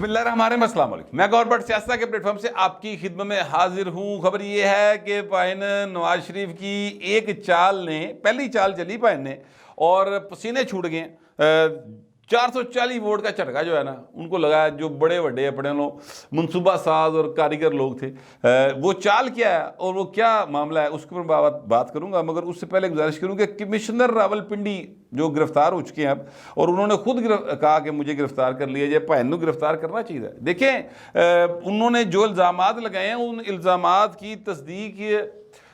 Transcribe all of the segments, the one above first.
बिस्मिल्लाहिर्रहमानिर्रहीम, अस्सलाम वालेकुम। मैं गौर बट सियासत के प्लेटफॉर्म से आपकी खिदमत में हाजिर हूँ। खबर ये है कि पाइन नवाज शरीफ की एक चाल ने, पहली चाल चली पाइन ने और पसीने छूट गए। 440 वोट का झटका जो है ना, उनको लगा जो बड़े बड़े अपने लोग मनसूबा साज और कारीगर लोग थे। वो चाल क्या है और वो क्या मामला है उसके ऊपर बात करूंगा, मगर उससे पहले गुजारिश करूँ कि कमिश्नर रावलपिंडी जो गिरफ्तार हो चुके हैं अब, और उन्होंने खुद कहा कि मुझे गिरफ्तार कर लिया जाए, भैन गिरफ्तार करना चाहिए। देखें, उन्होंने जो इल्ज़ामात लगाए हैं उन इल्ज़ामात की तस्दीक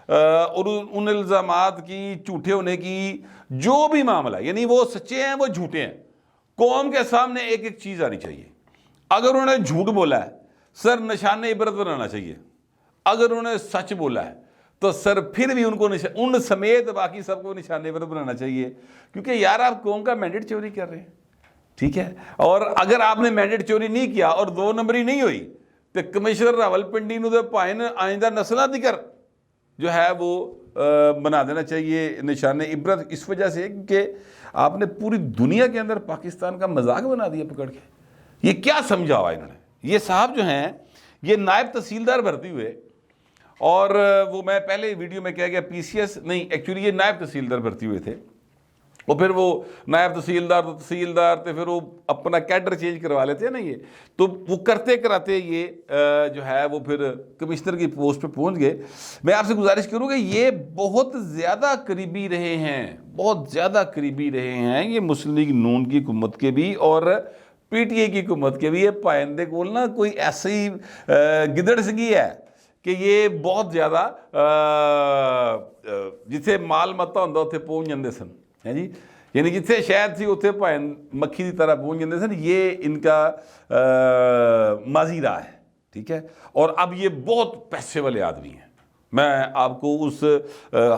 और उन इल्ज़ामात की झूठे होने की जो भी मामला, यानी वो सच्चे हैं वो झूठे हैं, कौम के सामने एक एक चीज़ आनी चाहिए। अगर उन्होंने झूठ बोला है सर निशाने इबरत बनाना चाहिए, अगर उन्होंने सच बोला है तो सर फिर भी उनको उन समेत बाकी सबको निशाने इबरत बनाना चाहिए, क्योंकि यार आप कौम का मैंडेट चोरी कर रहे हैं, ठीक है। और अगर आपने मैंडेट चोरी नहीं किया और 2 नंबरी नहीं हुई तो कमिश्नर रावलपिंडी तो भाइन आइंदा नस्ल अधिकार जो है वो बना देना चाहिए निशाने इबरत, इस वजह से कि आपने पूरी दुनिया के अंदर पाकिस्तान का मजाक बना दिया पकड़ के। ये क्या समझा हुआ इन्होंने। ये साहब जो हैं ये नायब तहसीलदार भर्ती हुए, और वो मैं पहले वीडियो में कह गया पीसीएस नहीं, एक्चुअली ये नायब तहसीलदार भर्ती हुए थे, और फिर वो नायब तहसीलदार तो तहसीलदार थे, फिर वो अपना कैडर चेंज करवा लेते हैं ना, ये तो वो करते कराते ये जो है वो फिर कमिश्नर की पोस्ट पे पहुंच गए। मैं आपसे गुजारिश करूँगा ये बहुत ज़्यादा करीबी रहे हैं, बहुत ज़्यादा करीबी रहे हैं ये मुस्लिम लीग नून की हुकूमत के भी और पीटीए की हुकूमत के भी। ये पाइंदे कोल ना कोई ऐसी गिदड़ सगी है कि ये बहुत ज़्यादा जिथे माल मत्ता होंदा उत्थे पहुँच जाते सन, है जी, यानी जिथे शहद थी उत्थे भाएं मक्खी की तरह पहुँच जाते सन। ये इनका माजी रहा है, ठीक है। और अब ये बहुत पैसे वाले आदमी हैं। मैं आपको उस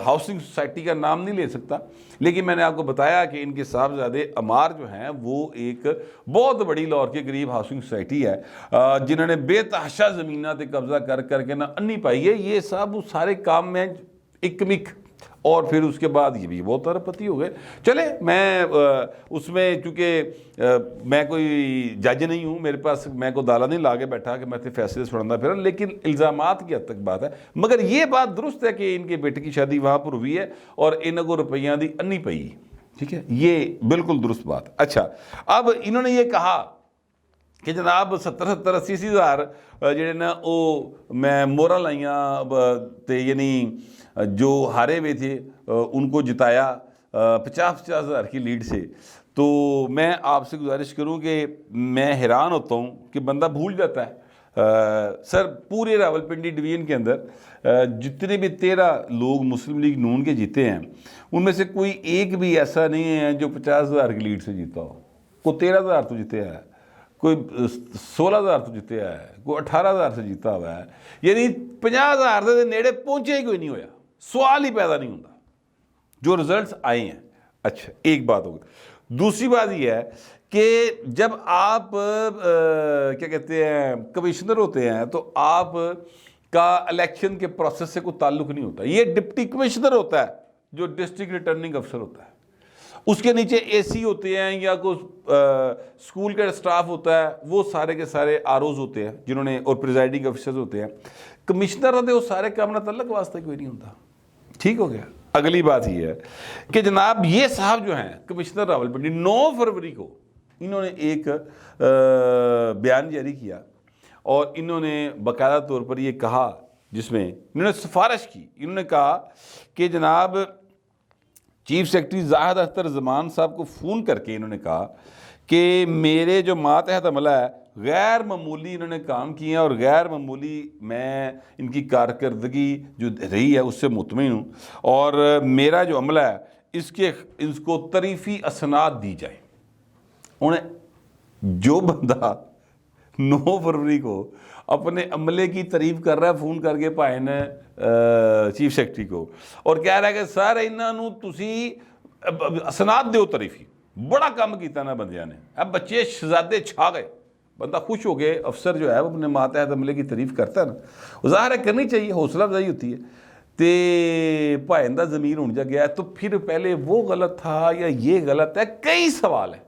हाउसिंग सोसाइटी का नाम नहीं ले सकता, लेकिन मैंने आपको बताया कि इनके साहबजादे अमार जो हैं वो एक बहुत बड़ी लाहौर के करीब हाउसिंग सोसाइटी है, जिन्होंने बेतहाशा ज़मीना पर कब्जा कर करके ना अन्नी पाई है। ये सब उस सारे काम में इकमिक, और फिर उसके बाद ये भी बहुत अरबपति हो गए। चले मैं उसमें चूँकि मैं कोई जज नहीं हूँ, मेरे पास मैं को दाला नहीं ला के बैठा कि मैं तो फैसले सुनाना फिर, लेकिन इल्ज़ामात की हद तक बात है। मगर ये बात दुरुस्त है कि इनके बेटे की शादी वहाँ पर हुई है और इनको रुपया दी अन्नी पई, ठीक है, ये बिल्कुल दुरुस्त बात। अच्छा, अब इन्होंने ये कहा कि जनाब 70-80 हज़ार जेडे ना वो मैं मोहरा लाइया तो यानी जो हारे हुए थे उनको जिताया 50-50 हज़ार की लीड से। तो मैं आपसे गुजारिश करूं कि मैं हैरान होता हूं कि बंदा भूल जाता है सर पूरे रावलपिंडी डिवीज़न के अंदर जितने भी 13 लोग मुस्लिम लीग नून के जीते हैं उनमें से कोई एक भी ऐसा नहीं है जो 50 हज़ार की लीड से जीता हो। कोई 13 हज़ार तो जीते है, कोई 16 हज़ार तो जीते है, कोई 18 हज़ार से जीता हुआ है, यानी 50 हज़ार के नेड़े पहुंचे ही कोई नहीं होया। सवाल ही पैदा नहीं होता जो रिजल्ट्स आए हैं। अच्छा, एक बात होगी। दूसरी बात यह है कि जब आप क्या कहते हैं कमिश्नर होते हैं तो आप का इलेक्शन के प्रोसेस से कोई ताल्लुक नहीं होता। ये डिप्टी कमिश्नर होता है जो डिस्ट्रिक्ट रिटर्निंग अफसर होता है, उसके नीचे एसी होते हैं या कोई स्कूल का स्टाफ होता है, वो सारे के सारे आरओज होते हैं जिन्होंने, और प्रिजाइडिंग अफसर्स होते हैं। कमिश्नर होते वो सारे काम ना तल्लक वास्ते कोई नहीं होता, ठीक हो गया। अगली बात ये है कि जनाब ये साहब जो हैं कमिश्नर रावलपिंडी 9 फरवरी को इन्होंने एक बयान जारी किया और इन्होंने बाकायदा तौर पर ये कहा, जिसमें इन्होंने सिफारिश की। इन्होंने कहा कि जनाब चीफ सेक्रेटरी जाहिद अख्तर जमान साहब को फ़ोन करके इन्होंने कहा कि मेरे जो मातहत अमला है गैर मामूली इन्होंने काम किए हैं और गैर मामूली मैं इनकी कारकर्दगी जो रही है उससे मुतमईन हूँ, और मेरा जो अमला है इसको तरीफ़ी असनाद दी जाए। उन्हें जो बंदा 9 फरवरी को अपने अमले की तारीफ कर रहा है फ़ोन करके भाई ने चीफ सेक्रेटरी को, और कह रहा है कि सर इन्हों तुसी असनाद दो तारीफी, बड़ा काम किया ना बंदियां ने, अब बच्चे शहजादे छा गए, बंदा खुश हो गए। अफसर जो है वो अपने मातहत अमले की तारीफ करता है ना, ज़ाहिर है करनी चाहिए, हौसला अफजाई होती है। तो भाइन का ज़मीन होने जा गया तो फिर पहले वो गलत था या ये गलत है, कई सवाल है।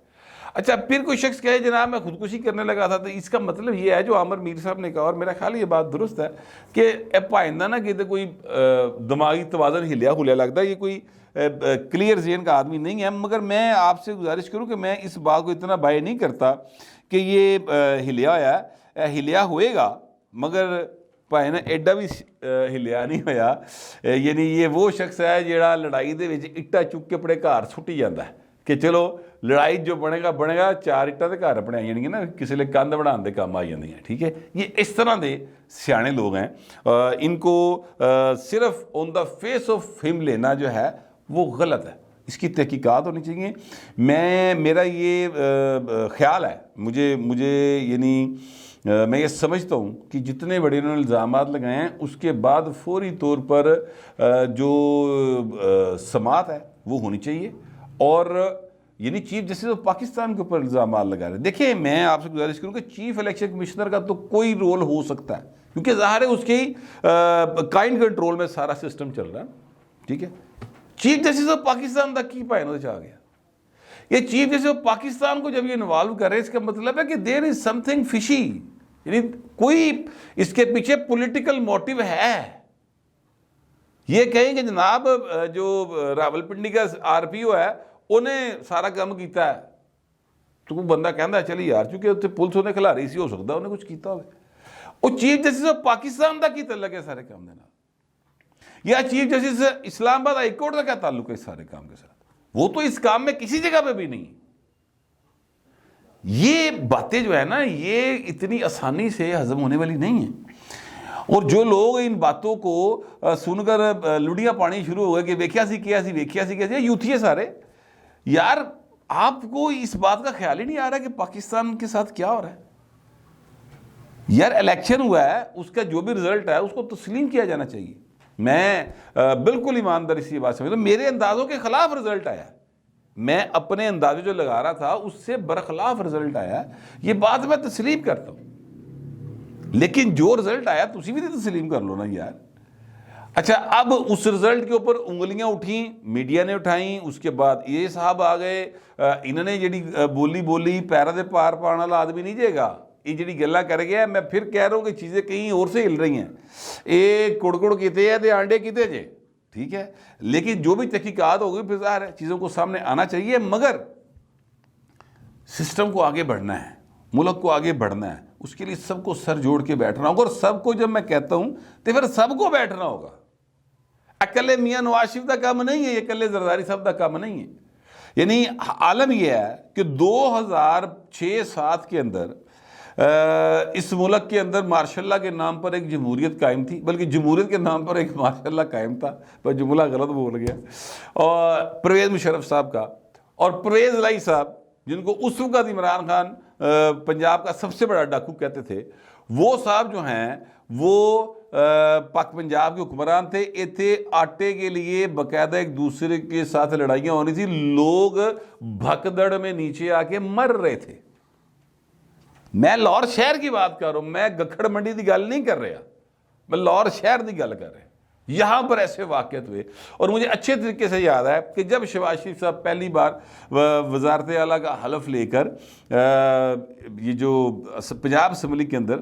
अच्छा, फिर कोई शख्स कहे जनाब मैं खुदकुशी करने लगा था, तो इसका मतलब ये है जो आमिर मीर साहब ने कहा, और मेरा ख्याल ये बात दुरुस्त है कि भाइंदा ना कि कोई दिमागी तवाज़न हिलिया हुलिया लगता है, ये कोई क्लियर ज़हन का आदमी नहीं है। मगर मैं आपसे गुजारिश करूँ कि मैं इस बात को इतना बाय नहीं करता कि ये हिलिया होया, हिलिया होएगा, मगर भाई ना एडा भी हिलिया नहीं होया। यानी ये वो शख्स है जिहड़ा लड़ाई दे विच इट्टा चुक के अपने घर सुट्टी जाता है कि चलो लड़ाई जो बनेगा बनेगा, 4 इट्टा तो घर अपने आई जाएंगे ना, किसी ले कंध बनाने के काम आ जाती हैं। ठीक है, ये इस तरह के सियाने लोग हैं। इनको सिर्फ on the face of him लेना जो है वो गलत है, इसकी तहकीकात होनी चाहिए। मेरा ये ख्याल है, मुझे यानी मैं ये समझता हूँ कि जितने बड़े उन्होंने इल्ज़ामात लगाए हैं उसके बाद फौरी तौर पर जो समात है वो होनी चाहिए। और यानी चीफ जस्टिस ऑफ पाकिस्तान के ऊपर इल्ज़ामात लगा रहे हैं। देखिए, मैं आपसे गुजारिश करूँ कि चीफ इलेक्शन कमिश्नर का तो कोई रोल हो सकता है, क्योंकि ज़ाहिर है उसके काइंड कंट्रोल में सारा सिस्टम चल रहा है। ठीक है, चीफ जस्टिस ऑफ पाकिस्तान तक की पाए आ गया। ये चीफ जस्टिस ऑफ पाकिस्तान को जब ये इन्वॉल्व कर रहे हैं, इसका मतलब है कि देयर इज समथिंग फिशी, यानी कोई इसके पीछे पॉलिटिकल मोटिव है। ये कहें कि जनाब जो रावलपिंडी का RPO है उन्हें सारा काम किया है, तो कोई बंदा कहता है चली यार चूंकि उत्थे पुलिस उन्हें खिला रही सी, हो सकता उन्हें कुछ किया हो। वो चीफ जस्टिस ऑफ पाकिस्तान का की तल्लक है सारे काम के नाल, या chief justice Islamabad high court का क्या ताल्लुक है इस सारे काम के साथ? वो तो इस काम में किसी जगह पे भी नहीं। ये बातें जो है ना, ये इतनी आसानी से हजम होने वाली नहीं है। और जो लोग इन बातों को सुनकर लुड़ियां पानी शुरू हो गए कि वेख्या सी वेख्या सी यूथी है सारे, यार आपको इस बात का ख्याल ही नहीं आ रहा कि पाकिस्तान के साथ क्या हो रहा है। यार इलेक्शन हुआ है, उसका जो भी रिजल्ट है उसको तस्लीम किया जाना चाहिए। मैं बिल्कुल ईमानदारी से ये बात समझता हूं, मेरे अंदाजों के खिलाफ रिजल्ट आया, मैं अपने अंदाजे जो लगा रहा था उससे बरखिलाफ रिजल्ट आया, ये बात मैं तस्लीम करता हूं। लेकिन जो रिजल्ट आया तुसी भी तो तस्लीम कर लो ना यार। अच्छा, अब उस रिजल्ट के ऊपर उंगलियां उठी, मीडिया ने उठाई, उसके बाद ये साहब आ गए, इन्होंने जी बोली पैरों के पार पाने वाला आदमी नहीं जेगा, ये जी गल्लां कर गया। मैं फिर कह रहा हूँ कि चीज़ें कहीं और से हिल रही हैं, ये कुड़ किते है, आंडे किते जे। ठीक है, लेकिन जो भी तहकीकात होगी फिर ज़ाहिर है चीज़ों को सामने आना चाहिए, मगर सिस्टम को आगे बढ़ना है, मुल्क को आगे बढ़ना है, उसके लिए सबको सर जोड़ के बैठना होगा। और सबको जब मैं कहता हूँ तो फिर सबको बैठना होगा। अकेले मियाँ नवाज शरीफ का काम नहीं है, ये अकेले जरदारी साहब का काम नहीं है। यानी आलम यह है कि 2006-7 के अंदर इस मुल्क के अंदर मार्शल्ला के नाम पर एक जमहूरियत कायम थी, बल्कि जमहूरियत के नाम पर एक मार्शल्ला कायम था, पर जुमला गलत बोल गया। और परवेज़ मुशर्रफ साहब का और परवेज़ लाई साहब, जिनको उस वक्त इमरान खान पंजाब का सबसे बड़ा डाकू कहते थे, वो साहब जो हैं वो पाक पंजाब के हुक्मरान थे। इतने आटे के लिए बाकायदा एक दूसरे के साथ लड़ाइयाँ होनी थी, लोग भगदड़ में नीचे आके मर रहे थे। मैं लाहौर शहर की बात कर रहा हूँ, मैं गखड़ मंडी की गल नहीं कर रहा, मैं लाहौर शहर की गल कर रहा। यहाँ पर ऐसे वाक़यात हुए। और मुझे अच्छे तरीके से याद है कि जब शहबाज शरीफ साहब पहली बार वज़ारत आला का हलफ लेकर ये जो पंजाब असम्बली के अंदर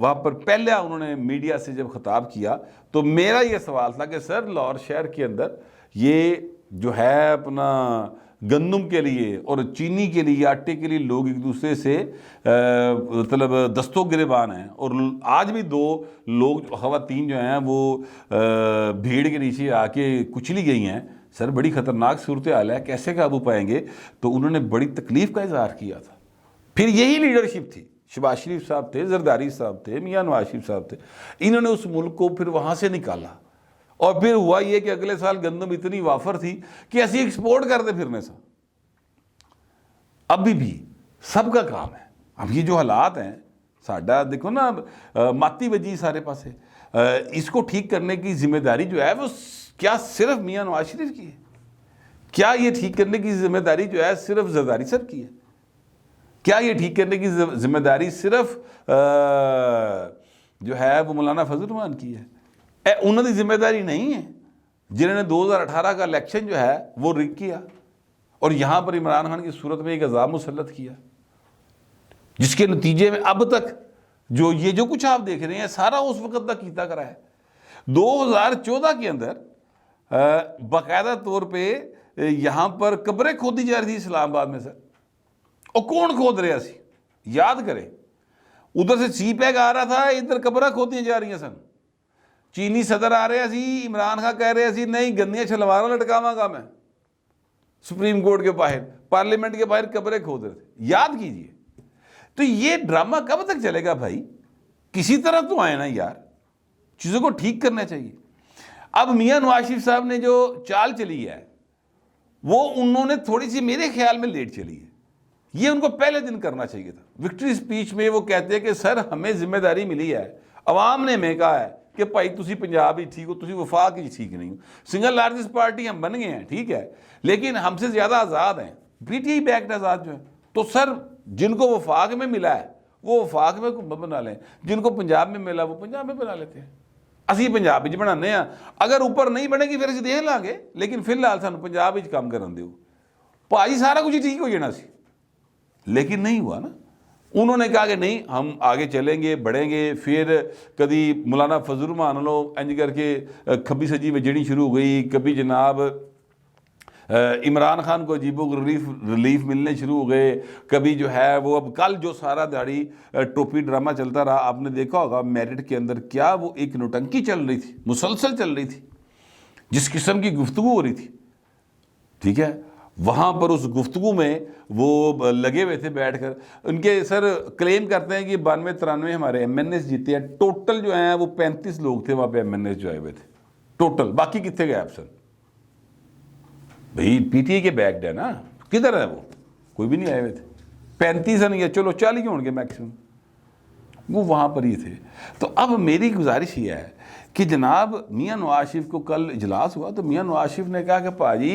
वहाँ पर पहले उन्होंने मीडिया से जब ख़िताब किया, तो मेरा ये सवाल था कि सर लाहौर शहर के अंदर ये जो है अपना गंदम के लिए और चीनी के लिए, आटे के लिए लोग एक दूसरे से मतलब दस्तों गिरेबान हैं। और आज भी 2 लोग ख़वातीन जो हैं वो भीड़ के नीचे आके कुचली गई हैं। सर बड़ी ख़तरनाक सूरत हाल है, कैसे काबू पाएंगे? तो उन्होंने बड़ी तकलीफ़ का इजहार किया था। फिर यही लीडरशिप थी, शहबाज शरीफ साहब थे, जरदारी साहब थे, मियाँ नवाज शरीफ साहब थे, इन्होंने उस मुल्क को फिर वहाँ से निकाला। और फिर हुआ ये कि अगले साल गंदम इतनी वाफर थी कि असी एक्सपोर्ट करते फिरने से। अभी भी सबका काम है। अब ये जो हालात हैं साडा देखो ना, माती बजी सारे पासे, इसको ठीक करने की जिम्मेदारी जो है वो क्या सिर्फ मियाँ नवाज शरीफ की है? क्या ये ठीक करने की जिम्मेदारी जो है सिर्फ जरदारी साहब की है? क्या ये ठीक करने की जिम्मेदारी सिर्फ जो है वो मौलाना फजल रहमान की है? उन्होंने जिम्मेदारी नहीं है जिन्होंने 2018 का इलेक्शन जो है वो रिग किया। और यहाँ पर इमरान खान की सूरत में एक अजाब मुसल्लत किया, जिसके नतीजे में अब तक जो कुछ आप देख रहे हैं सारा उस वक्त तक कीता करा है। 2014 के अंदर बाकायदा तौर पे यहाँ पर कब्रें खोदी जा रही थी इस्लामाबाद में सर, और कौन खोद रहा सी, याद करें। उधर से सी पैक आ रहा था, इधर कब्रें खोदी जा रही सन। चीनी सदर आ रहा सी, इमरान खान कह रहे सी नहीं गंदियां छलवारा लटकावांगा मैं। सुप्रीम कोर्ट के बाहर, पार्लियामेंट के बाहर कब्रें खोद रहे थे, याद कीजिए। तो ये ड्रामा कब तक चलेगा भाई? किसी तरह तो आए ना यार, चीज़ों को ठीक करना चाहिए। अब मियां नवाज शरीफ साहब ने जो चाल चली है वो उन्होंने थोड़ी सी मेरे ख्याल में लेट चली है। ये उनको पहले दिन करना चाहिए था। विक्ट्री स्पीच में वो कहते हैं कि सर हमें जिम्मेदारी मिली है, अवाम ने हमें कहा है कि भाई तुसी पंजाब ही ठीक हो, तुसी वफाक ही ठीक नहीं हो, सिंगल लार्जेस्ट पार्टी हम बन गए हैं, ठीक है, लेकिन हमसे ज़्यादा आज़ाद हैं, पीटीआई बैक्ड आज़ाद जो है। तो सर जिनको वफाक में मिला है वो वफाक में बना लें, जिनको पंजाब में मिला वो पंजाब में बना लेते हैं। असी पंजाब च बनाने, अगर ऊपर नहीं बनेगी फिर असीं देख लांगे, लेकिन फिलहाल सानू पंजाब च काम करन दिओ। भाजी सारा कुछ ठीक हो जाना सी, लेकिन नहीं हुआ ना। उन्होंने कहा कि नहीं हम आगे चलेंगे, बढ़ेंगे। फिर कभी मौलाना फजल रहमान लो इंज करके खब्बी सजी में जड़ी शुरू हो गई, कभी जनाब इमरान खान को अजीबो रिलीफ मिलने शुरू हो गए, कभी जो है वो अब कल जो सारा दाढ़ी टोपी ड्रामा चलता रहा, आपने देखा होगा मेरिट के अंदर क्या वो एक नौटंकी चल रही थी, मुसलसल चल रही थी, जिस किस्म की गुफ्तगू हो रही थी, ठीक है। वहाँ पर उस गुफ्तगू में वो लगे हुए थे बैठकर। उनके सर क्लेम करते हैं कि 92-93 हमारे MNS जीते हैं। टोटल जो हैं वो 35 लोग थे वहाँ पे MNS जो आए हुए थे टोटल, बाकी कितने गए आप सर? भाई पीटीआई के बैक्ड है ना, किधर है वो? कोई भी नहीं आए हुए थे। 35 नहीं है, चलो 40 होंगे मैक्सिमम, वो वहाँ पर ही थे। तो अब मेरी गुजारिश ये है कि जनाब मियां नवाज शरीफ को कल इजलास हुआ तो मियां नवाज शरीफ ने कहा कि भाजी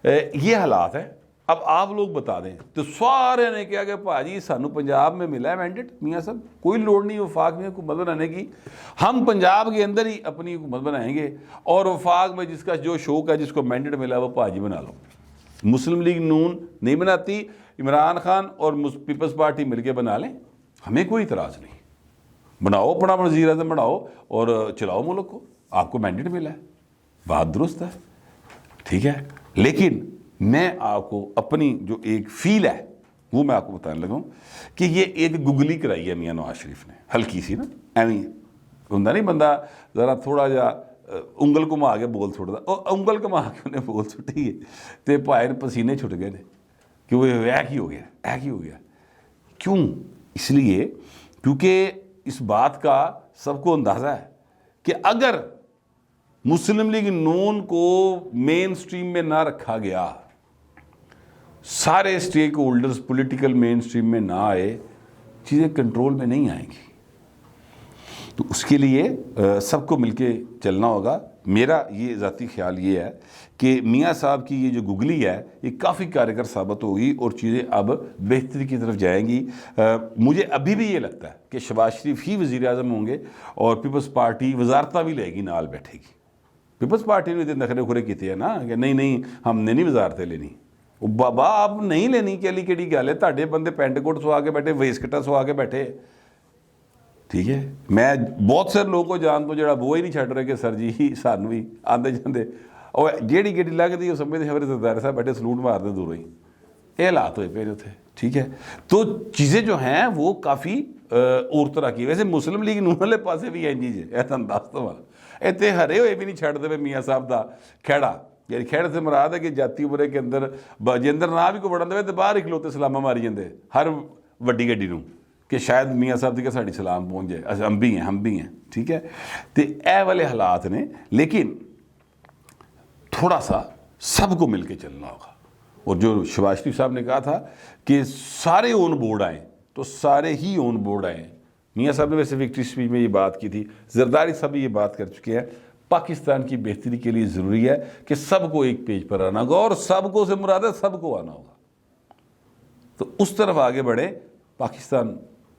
ये हालात है, अब आप लोग बता दें। तो सारे ने कहा कि भाजी सानू पंजाब में मिला है मैंडेट, मियां साहब कोई लोड़ नहीं वफाक में हुकूमत बनाने की, हम पंजाब के अंदर ही अपनी हुकूमत बनाएंगे, और वफाक में जिसका जो शौक है, जिसको मैंडेट मिला है वो भाजी बना लो। मुस्लिम लीग नून नहीं बनाती, इमरान खान और पीपल्स पार्टी मिलकर बना लें, हमें कोई इतराज़ नहीं, बनाओ अपना वज़ीर आज़म बनाओ और चलाओ मुल्क को, आपको मैंडेट मिला है, बात दुरुस्त है, ठीक है। लेकिन मैं आपको अपनी जो एक फील है वो मैं आपको बताने लगा कि ये एक गुगली कराई है मियां नवाज शरीफ ने, हल्की सी ना, एवं होंदा नहीं बंदा ज़रा थोड़ा जा उंगल घुमा के बोल छुटदा, और उंगल घुमा के उन्हें बोल छुट्टी है तो भाई पसीने छुट गए ने कि वो ऐ की हो गया, ऐ की हो गया। क्यों? इसलिए क्योंकि इस बात का सबको अंदाज़ा है कि अगर मुस्लिम लीग नून को मेन स्ट्रीम में ना रखा गया, सारे stakeholders political mainstream में ना आए, चीज़ें कंट्रोल में नहीं आएंगी। तो उसके लिए सबको मिलके चलना होगा। मेरा ये ज़ाती ख्याल ये है कि मियाँ साहब की ये जो गुगली है ये काफ़ी कारगर साबित होगी और चीज़ें अब बेहतरी की तरफ जाएंगी। मुझे अभी भी ये लगता है कि शहबाज शरीफ ही वज़ीर आज़म होंगे और पीपल्स पार्टी वजारता भी लेगी, नाल बैठेगी। पीपल्स पार्टी ने नखरे खुरे किए हैं ना कि नहीं नहीं हमने नहीं वजारतें लेनी। बाबा आप नहीं लेनी केली केड़ी गल है, ਤੁਹਾਡੇ बंदे पेंट कोट सवा के बैठे, वेस्कटा सवा के बैठे, ठीक है। मैं बहुत सारे लोगों को जान तो जो वो ही नहीं छड़ रहे कि सर जी सानू भी आते जाते और जेड़ी गेड़ी लगती है समझते हमारे सरदार साहब बैठे सलूट मारते दूरों ही, ये हालात हुए पे उत्थे, ठीक है। तो चीज़ें जो हैं वो काफ़ी और तरह की। वैसे मुस्लिम लीग नून वाले पासे भी इंज ही है, तुम दस दवा इतने हरे हुए भी नहीं छड़ते मियाँ साहब का खेड़ा, यानी खेड़ से मुराद है कि जाती उमरे के अंदर जे अंदर ना भी कोई बढ़न दे तो बाहर ही खलोते सलामा मारी जाते हर वड्डी गड्डी नूं कि शायद मियाँ साहब की साड़ी सलाम पहुँच जाए, अच्छा हम भी हैं, ठीक है। तो यह वाले हालात ने, लेकिन थोड़ा सा सबको मिल के चलना होगा। और जो शहबाज शरीफ साहब ने कहा था कि सारे ऑन बोर्ड आएँ, तो सारे ही ऑन बोर्ड आएँ। मियाँ साहब ने वैसे विक्ट्री स्पीच में ये बात की थी, जरदारी साहब ये बात कर चुके हैं। पाकिस्तान की बेहतरी के लिए ज़रूरी है कि सबको एक पेज पर आना होगा, और सबको से मुराद है सबको आना होगा। तो उस तरफ आगे बढ़े। पाकिस्तान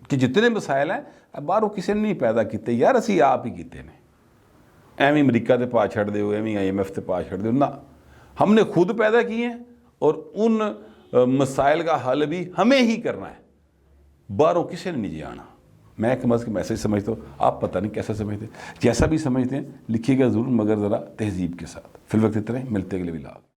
के जितने मसाइल हैं बाहरों किसी ने नहीं पैदा किए यार, असी आप ही किए ने। एवं अमरीका के पा छड़ दो, एवं IMF से पा छड़ दो ना, हमने खुद पैदा किए हैं और उन मसाइल का हल भी हमें ही करना है, बाहरों किसी ने नहीं जाना। मैं एक मज़ के मैसेज समझता हूँ, आप पता नहीं कैसा समझते, जैसा भी समझते हैं लिखिएगा ज़रूर, मगर ज़रा तहजीब के साथ। फिल वक्त इतना ही, मिलते अगले व्लॉग।